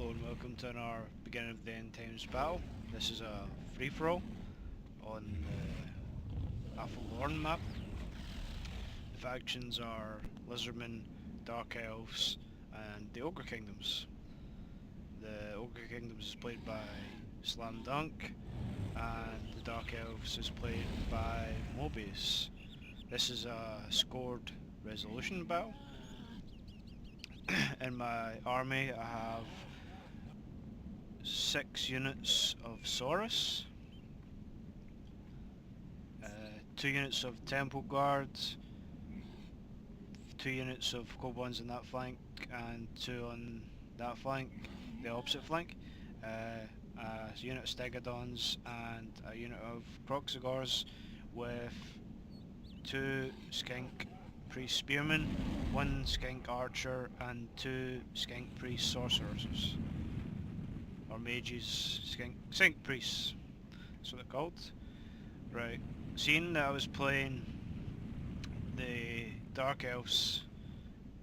Hello and welcome to our beginning of the end times battle. This is a free-for-all on the Athelorn map. The factions are lizardmen, dark elves and the ogre kingdoms. The ogre kingdoms is played by Slam Dunk and the dark elves is played by Mobius. This is a scored resolution battle. In my army I have 6 units of Saurus, 2 units of Temple Guards, 2 units of Kobolds on that flank and 2 on that flank, the opposite flank, a unit of Stegodons and a unit of Croxagors with 2 Skink Priest Spearmen, 1 Skink Archer and 2 Skink Priest Sorcerers. Or mages, skink priests, that's what they're called. Right, seeing that I was playing the Dark Elves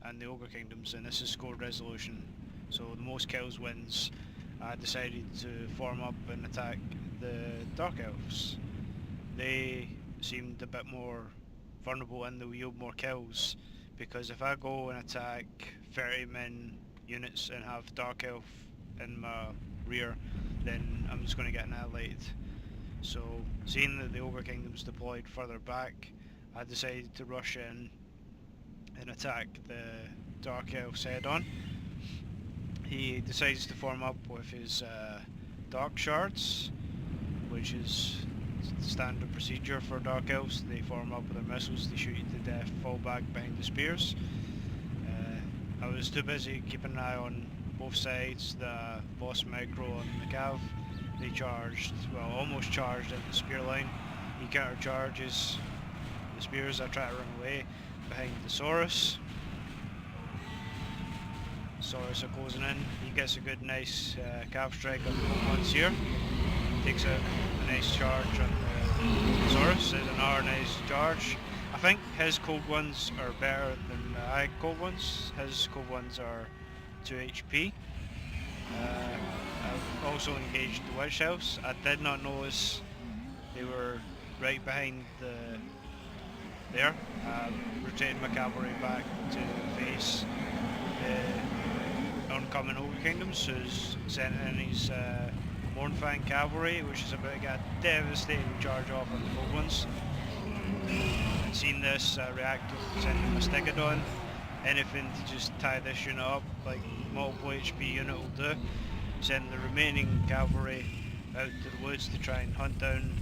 and the Ogre Kingdoms, and this is scored resolution, so the most kills wins, I decided to form up and attack the Dark Elves. They seemed a bit more vulnerable and they'll yield more kills, because if I go and attack 30 men units and have Dark Elf in my rear, then I'm just going to get annihilated. So seeing that the Ogre Kingdom's deployed further back, I decided to rush in and attack the Dark Elf's head on. He decides to form up with his Dark Shards, which is standard procedure for Dark Elves. They form up with their missiles, they shoot you to death, fall back behind the spears. I was too busy keeping an eye on both sides, the boss micro and the cav. They charged, well, almost charged at the spear line. He counter charges the spears. I try to run away behind the Saurus. Saurus are closing in. He gets a good nice cav strike on the ones here. Takes a nice charge on the Saurus. There's another nice charge. I think his cold ones are better than my cold ones. His cold ones are 2 HP. I've also engaged the Witch House. I did not notice they were right behind there. Rotated my cavalry back to face the oncoming Ogre Kingdoms, who's sending in his Mornfang cavalry, which is about to get a devastating charge off on the cold ones. And seeing this, I react with sending my Stegodon. Anything to just tie this unit up, like multiple HP unit will do. Send the remaining cavalry out to the woods to try and hunt down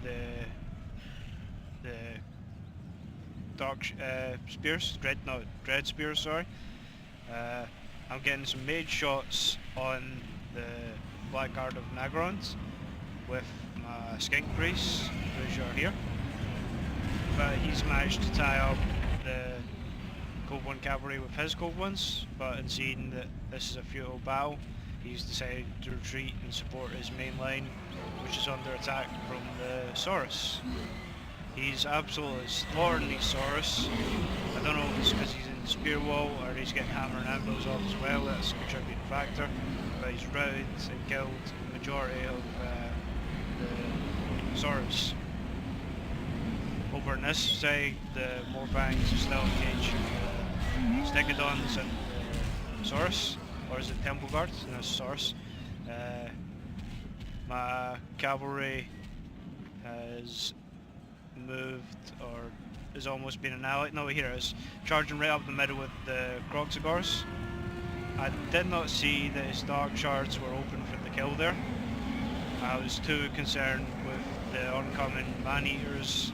the dark spears, dread spears, sorry. I'm getting some mage shots on the Blackguard of Nagrons with my skink priests, which are here. But he's managed to tie up the Cold One cavalry with his Cold Ones, but in seeing that this is a futile battle, he's decided to retreat and support his main line, which is under attack from the Saurus. He's absolutely slaughtering these Saurus. I don't know if it's because he's in the spear wall or he's getting hammer and anvils off as well, that's a contributing factor, but he's routed and killed the majority of the Saurus. Over on this side, the Morfangs are still engaged with the Stegodons and the Saurus, or is it Temple Guards? No, it's Saurus. My cavalry has moved, or has almost been annihilated. No, here it is, charging right up the middle with the Croxagors. I did not see that his Dark Shards were open for the kill there. I was too concerned with the oncoming Man-Eaters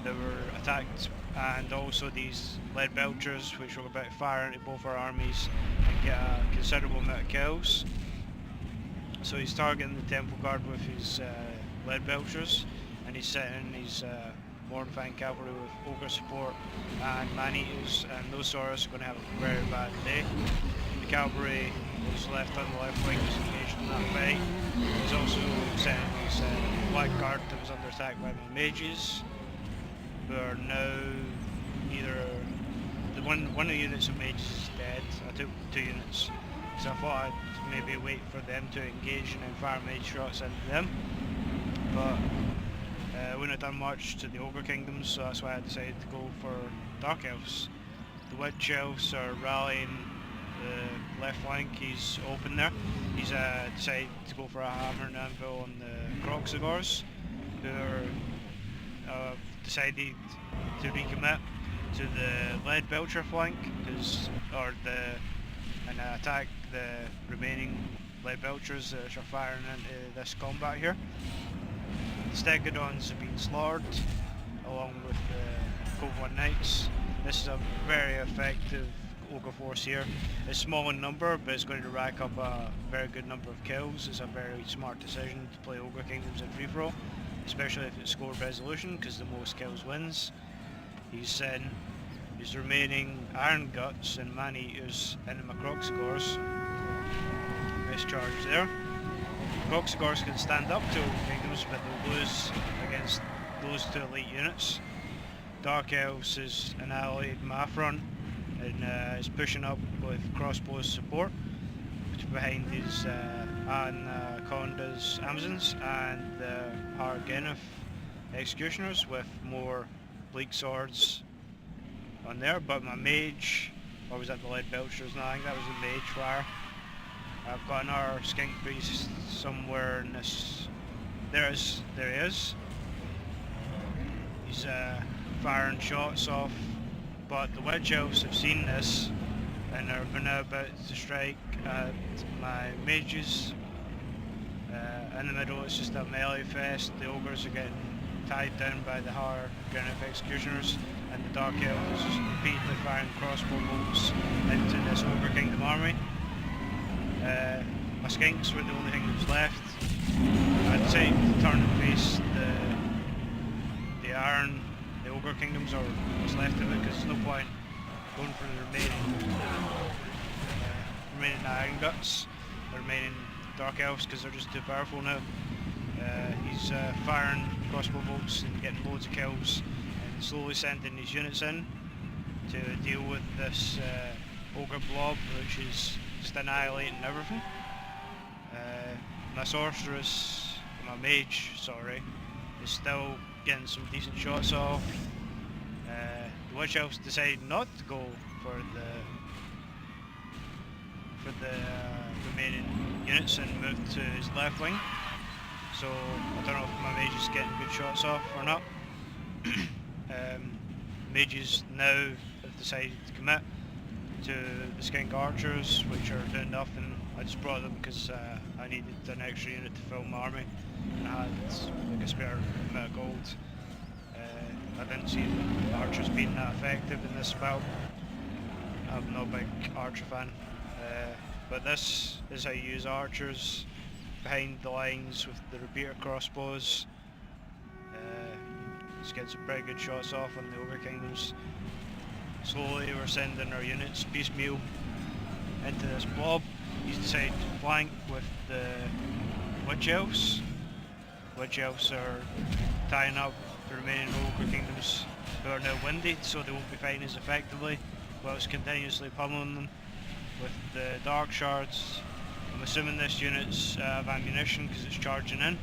that were attacked, and also these lead belchers, which were about to fire into both our armies and get a considerable amount of kills. So he's targeting the Temple Guard with his lead belchers, and he's setting his Mornfang cavalry with ogre support and man-eaters, and those Saurus are going to have a very bad day. The cavalry was left on the left wing, was engaged in that fight. He's also setting his Blackguard that was under attack by the mages, who are now either one of the units of mages is dead. I took 2 units, so I thought I'd maybe wait for them to engage and then fire mage shots into them. But wouldn't have done much to the Ogre Kingdoms, so that's why I decided to go for Dark Elves. The Witch Elves are rallying the left flank. He's open there. He's decided to go for a hammer and anvil on the Croxagors, who are decided to recommit to the Lead Belcher flank, and attack the remaining Lead Belchers that are firing into this combat here. The Stegodons have been slaughtered along with the Cove One Knights. This is a very effective Ogre force here. It's small in number, but it's going to rack up a very good number of kills. It's a very smart decision to play Ogre Kingdoms in free-for-all, especially if it's score resolution, because the most kills wins. He's sent his remaining Iron Guts and Man-Eaters into my Croxagors. Nice charge there. Croxagors can stand up to Ogre Kingdoms, but they'll lose against those two elite units. Dark Elves is annihilated my front and is pushing up with crossbows support behind his Anaconda's Amazons and the Hargeneth Executioners with more Bleak Swords on there. But my Mage, or was that the Lead Belchers? No, I think that was the Mage fire. I've got another Skink Priest somewhere in this. There he is. He's firing shots off, but the Witch Elves have seen this and are now about to strike at my mages. In the middle it's just a melee fest. The Ogres are getting tied down by the Hargeneth Executioners, and the Dark Elves just repeatedly firing crossbow bolts into this Ogre Kingdom army. My Skinks were the only thing that was left. I decided to turn and face the Ogre Kingdoms, or what's left of it, because there's no point going for the remaining Iron Guts, the remaining Dark Elves, because they're just too powerful now. He's firing crossbow bolts and getting loads of kills and slowly sending his units in to deal with this Ogre blob, which is just annihilating everything. My Sorceress, my Mage, sorry, is still getting some decent shots off. The Witch Elves decided not to go for the remaining units and moved to his left wing. So I don't know if my Mage is getting good shots off or not. Mages now have decided to commit to the Skink Archers, which are doing nothing. I just brought them because I needed an extra unit to fill my army, and I had like a spare amount of gold. I didn't see the archers being that effective in this spell. I'm not a big archer fan, but this is how you use archers behind the lines with the repeater crossbows. Just get some pretty good shots off on the Ogre Kingdoms. Slowly we're sending our units piecemeal into this blob. He's decided to flank with the Witch Elves. Witch Elves are tying up the remaining Ogre Kingdoms, who are now winded, so they won't be fighting as effectively, whilst continuously pummeling them with the Dark Shards. I'm assuming this unit's have ammunition because it's charging in.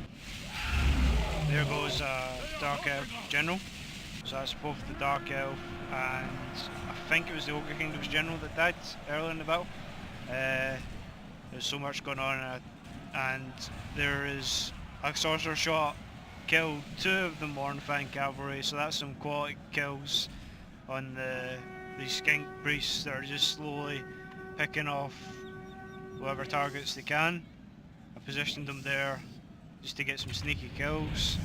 There goes Dark Elf General. So that's both the Dark Elf and I think it was the Ogre Kingdom's General that died earlier in the battle. There's so much going on, and there is a Sorcerer shot killed 2 of the Mornfang Cavalry, so that's some quality kills on these Skink Priests that are just slowly picking off whatever targets they can. I positioned them there just to get some sneaky kills.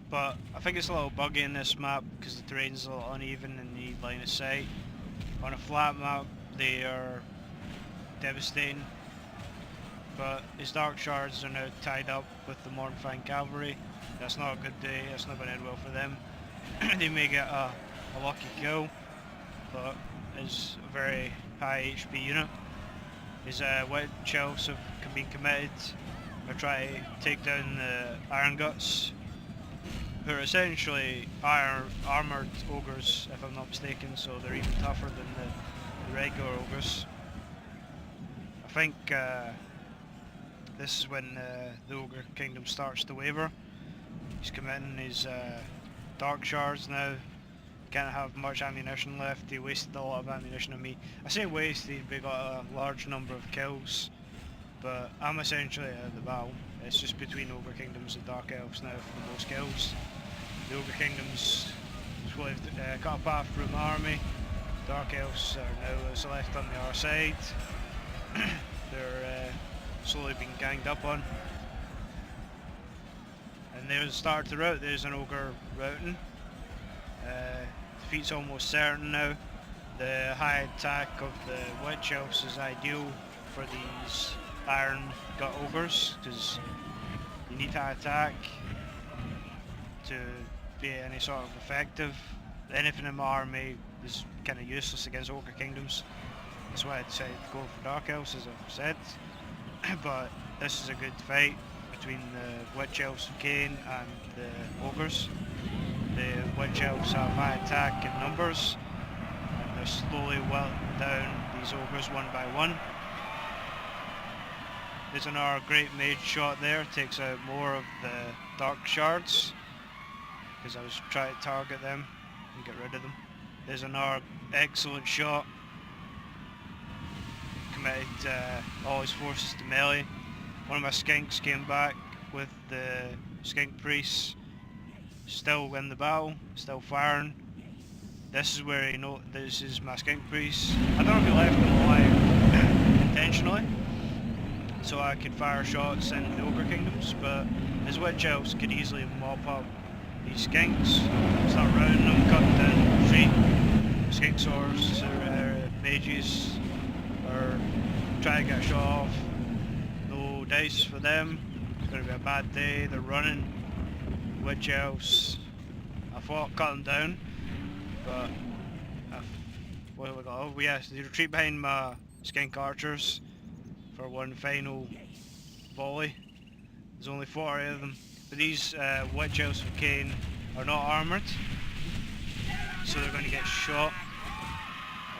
But I think it's a little buggy in this map because the terrain's a little uneven and you need line of sight. On a flat map they are devastating, but his Dark Shards are now tied up with the Mornfang Cavalry. That's not a good day, that's not going to end well for them. They may get a lucky kill, but it's a very high HP unit. His Witch Elves have been committed. They're trying to take down the Iron Guts, who are essentially armoured ogres, if I'm not mistaken, so they're even tougher than the regular ogres. think this is when the Ogre Kingdom starts to waver. He's committing his Dark Shards now. Can't have much ammunition left. He wasted a lot of ammunition on me. I say wasted, we got a large number of kills, but I'm essentially out of the battle. It's just between Ogre Kingdoms and Dark Elves now for the most kills. The Ogre Kingdoms cut a path through my army. Dark Elves are now what's left on the other side. They're slowly being ganged up on. And there's the start of the route. There's an Ogre routing. Defeat's almost certain now. The high attack of the Witch Elves is ideal for these Iron Gut Ogres, because you need high attack to be any sort of effective. Anything in my army is kind of useless against Ogre Kingdoms. That's why I decided to go for Dark Elves, as I've said. But this is a good fight between the Witch Elves of Cain and the Ogres. The Witch Elves have high attack in numbers, and they're slowly welting down these Ogres one by one. There's another great mage shot there, takes out more of the Dark Shards, because I was trying to target them and get rid of them. There's another excellent shot. Committed all his forces to melee. One of my skinks came back with the skink priests still in the battle, still firing. This is where this is my skink priest. I don't know if he left them alive intentionally, so I could fire shots in the Ogre Kingdoms, but his Witch Elves could easily mop up these skinks, start routing them, cutting down the retreat. Skink swords or mages are trying to get a shot off. No dice for them. It's going to be a bad day. They're running. Witch Elves, I thought cut them down, but what have we got? Oh yes, they retreat behind my skink archers for one final volley. There's only 40 of them, but these Witch Elves of Cain are not armoured, so they're going to get shot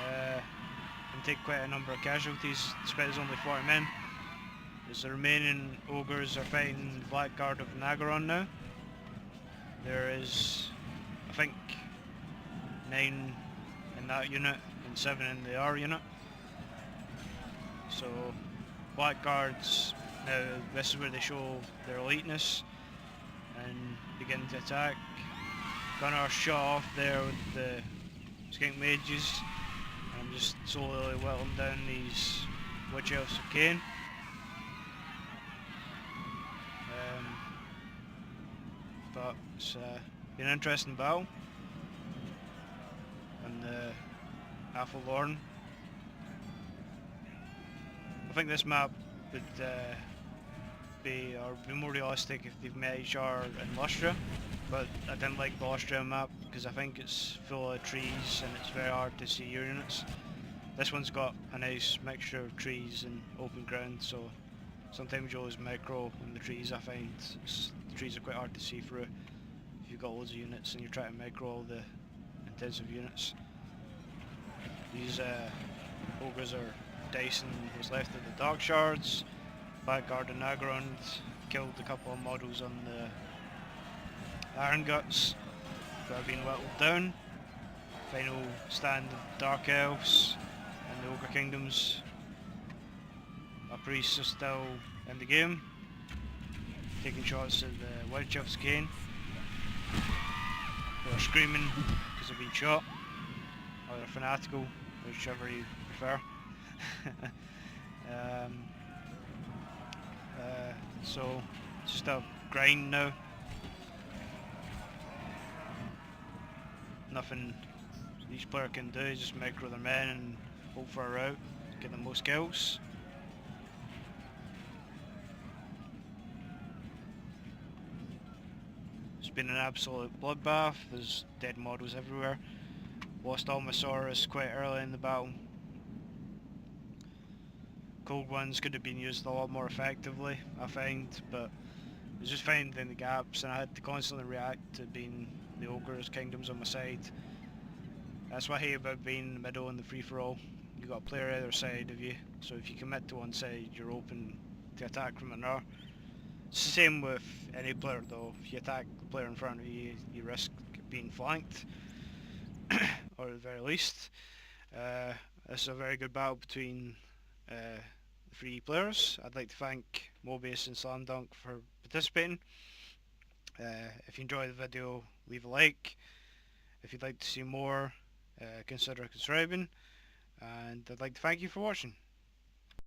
and take quite a number of casualties, despite there's only 40 men. As the remaining ogres are fighting the Blackguard of Nagaron now. There is, I think, 9 in that unit and 7 in the R unit. So, Blackguards, now this is where they show their eliteness and begin to attack. Gunnar shot off there with the skink mages, and I'm just slowly whittling down these Witch Elves of Cain. But it's been an interesting battle, and Athelorn. I think this map would be more realistic if they've met each other in Lustria, but I didn't like the Lustria map because I think it's full of trees and it's very hard to see your units. This one's got a nice mixture of trees and open ground, so sometimes you lose micro in the trees. I find the trees are quite hard to see through if you've got loads of units and you're trying to micro all the intensive units. These ogres are dicing what's left of the Dark Shards. Blackguard and Nagaron killed a couple of models on the Iron Guts that have been whittled down. Final stand of Dark Elves and the Ogre Kingdoms. Our priests are still in the game, taking shots at the Witch Elves again. They're screaming because they've been shot, or they're fanatical, whichever you prefer. So it's just a grind now. Nothing each player can do is just micro their men and hope for a rout, get the most kills. It's been an absolute bloodbath. There's dead models everywhere. Lost all my Saurus quite early in the battle. Cold ones could have been used a lot more effectively, I find, but I was just finding the gaps and I had to constantly react to being the Ogre's Kingdoms on my side. That's what I hate about being in the middle in the free-for-all. you've got a player either side of you, so if you commit to one side, you're open to attack from another. It's the same with any player though. If you attack the player in front of you, you risk being flanked, or at the very least. Uh, this is a very good battle between the three players. I'd like to thank Mobius and Slam Dunk for participating. If you enjoyed the video, leave a like. If you'd like to see more, consider subscribing. And I'd like to thank you for watching.